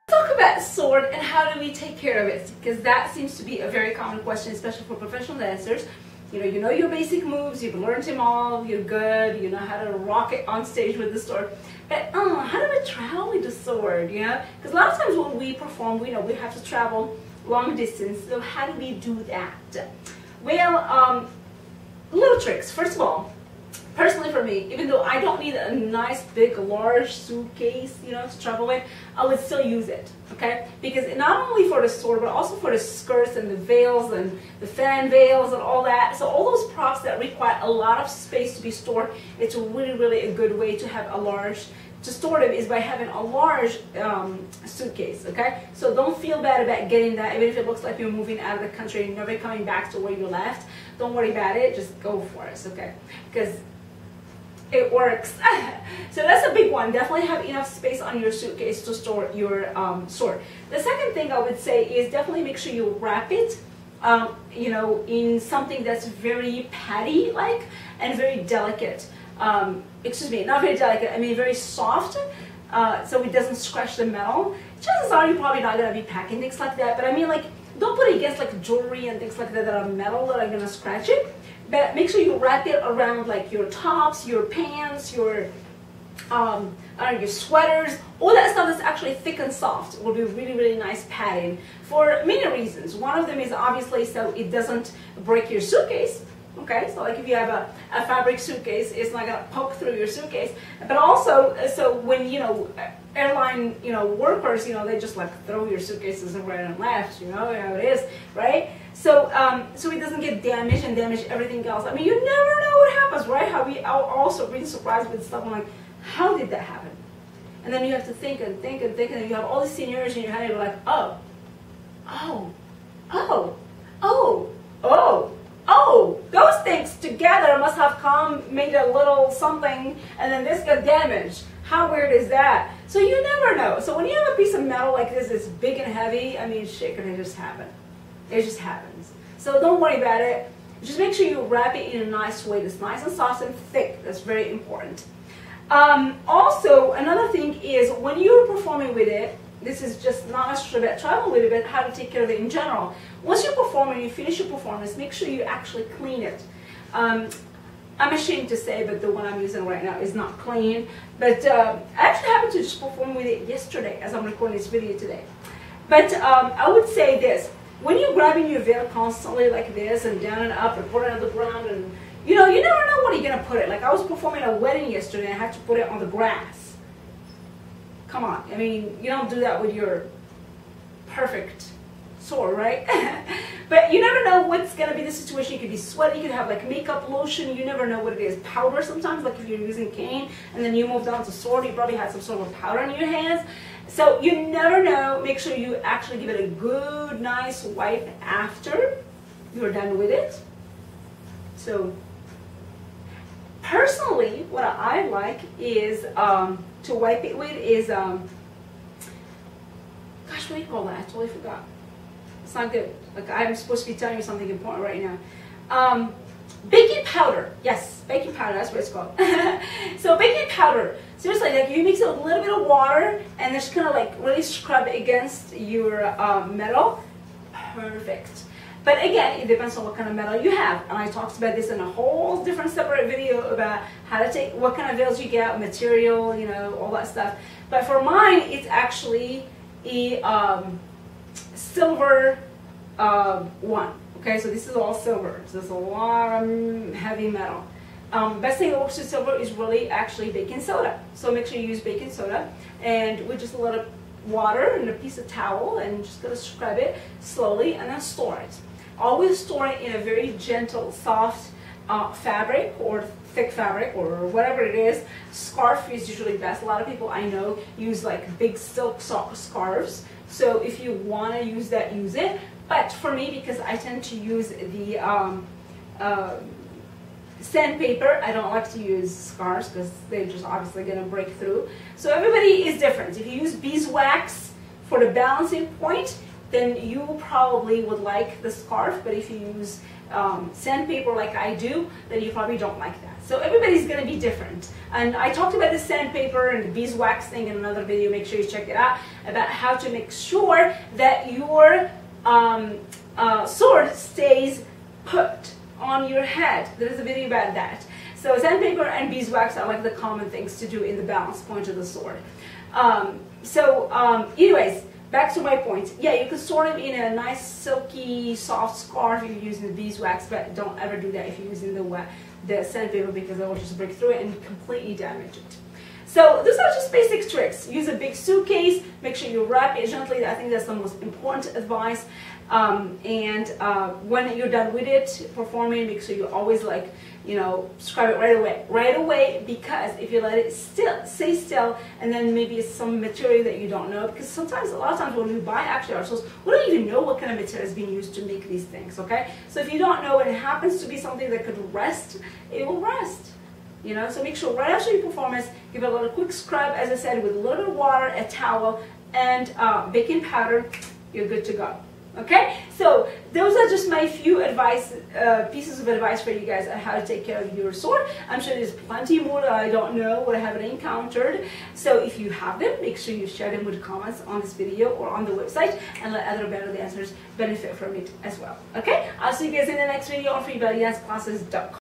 Talk about sword and how do we take care of it, because that seems to be a very common question, especially for professional dancers. You know your basic moves, you've learned them all, you're good, you know how to rock it on stage with the sword. But how do we travel with the sword, you know? Because a lot of times when we perform, we know we have to travel long distance, so how do we do that? Well, little tricks. First of all, personally for me, even though I don't need a nice big large suitcase, you know, to travel with, I would still use it, okay? Because not only for the sword, but also for the skirts and the veils and the fan veils and all that. So all those props that require a lot of space to be stored, it's really a good way to have a large, to store them is by having a large suitcase, okay? So don't feel bad about getting that, even if it looks like you're moving out of the country and never coming back to where you left. Don't worry about it, just go for it, okay? Because it works. So that's a big one. Definitely have enough space on your suitcase to store your sword. The second thing I would say is definitely make sure you wrap it, you know, in something that's very patty-like and very delicate. Excuse me, not very delicate, I mean very soft, so it doesn't scratch the metal. Chances are you're probably not going to be packing things like that, but I mean, like, don't put it against like jewelry and things like that that are metal that are going to scratch it. But make sure you wrap it around like your tops, your pants, your sweaters, all that stuff that's actually thick and soft will be really nice padding for many reasons. One of them is obviously so it doesn't break your suitcase. Okay, so like if you have a fabric suitcase, it's not gonna poke through your suitcase. But also, so when, you know, airline, you know, workers, you know, they just like throw your suitcases right and left, you know how it is, right? So, so it doesn't get damaged and damage everything else. I mean, you never know what happens, right? How we are also being surprised with stuff. I'm like, how did that happen? And then you have to think and think and think, and then you have all these scenarios in your head, and you're like, oh, those things together must have made a little something, and then this got damaged. How weird is that? So you never know. So when you have a piece of metal like this, it's big and heavy, I mean, shit, can it just happen? It just happens. So don't worry about it. Just make sure you wrap it in a nice way that's nice and soft and thick. That's very important. Also, another thing is when you're performing with it, this is just not necessarily about travel with it, but how to take care of it in general. Once you perform and you finish your performance, make sure you actually clean it. I'm ashamed to say, but the one I'm using right now is not clean. But I actually happened to just perform with it yesterday as I'm recording this video today. But I would say this. When you're grabbing your veil constantly like this and down and up and put it on the ground, and you know, you never know where you're gonna put it. Like I was performing at a wedding yesterday and I had to put it on the grass. Come on, I mean, you don't do that with your perfect sword, right? But you never know what's gonna be the situation. You could be sweaty, you could have like makeup lotion, you never know what it is. Powder sometimes, like if you're using cane and then you move down to sword, you probably had some sort of powder on your hands. So you never know. Make sure you actually give it a good, nice wipe after you're done with it. So personally, what I like is to wipe it with is, gosh, what do you call that? I totally forgot. It's not good. Like I'm supposed to be telling you something important right now. Baking powder. Yes, baking powder, that's what it's called. So baking powder, seriously, like you mix it with a little bit of water and just kind of like really scrub against your metal. Perfect. But again, it depends on what kind of metal you have. And I talked about this in a whole different separate video about how to take, what kind of veils you get, material, you know, all that stuff. But for mine, it's actually a silver one. Okay, so this is all silver. So there's a lot of heavy metal. Best thing that works with silver is really actually baking soda. So make sure you use baking soda and with just a little water and a piece of towel, and just gonna scrub it slowly and then store it. Always store it in a very gentle, soft fabric or thick fabric or whatever it is. Scarf is usually best. A lot of people I know use like big silk scarves. So if you want to use that, use it. But for me, because I tend to use the sandpaper, I don't like to use scarves because they're just obviously going to break through. So everybody is different. If you use beeswax for the balancing point, then you probably would like the scarf, but if you use sandpaper like I do, then you probably don't like that. So everybody's going to be different. And I talked about the sandpaper and the beeswax thing in another video. Make sure you check it out, about how to make sure that your sword stays put on your head. There's a video about that. So sandpaper and beeswax are like the common things to do in the balance point of the sword. Anyways, back to my point. Yeah, you can store them in a nice silky soft scarf if you're using the beeswax, but don't ever do that if you're using the sandpaper, because it will just break through it and completely damage it. So those are just basic tricks. Use a big suitcase, make sure you wrap it gently. I think that's the most important advice. When you're done with it, performing, make sure you always scrub it right away, because if you let it stay still, and then maybe it's some material that you don't know, because sometimes, a lot of times when we buy actually our tools, we don't even know what kind of material is being used to make these things, okay? So if you don't know and it happens to be something that could rust, it will rust. So make sure right after your performance, give it a little quick scrub, as I said, with a little bit of water, a towel, and baking powder, you're good to go. Okay, so those are just my few pieces of advice for you guys on how to take care of your sword. I'm sure there's plenty more that I don't know, what I haven't encountered. So if you have them, make sure you share them with comments on this video or on the website, and let other battle dancers benefit from it as well. Okay, I'll see you guys in the next video on freebellydanceclasses.com.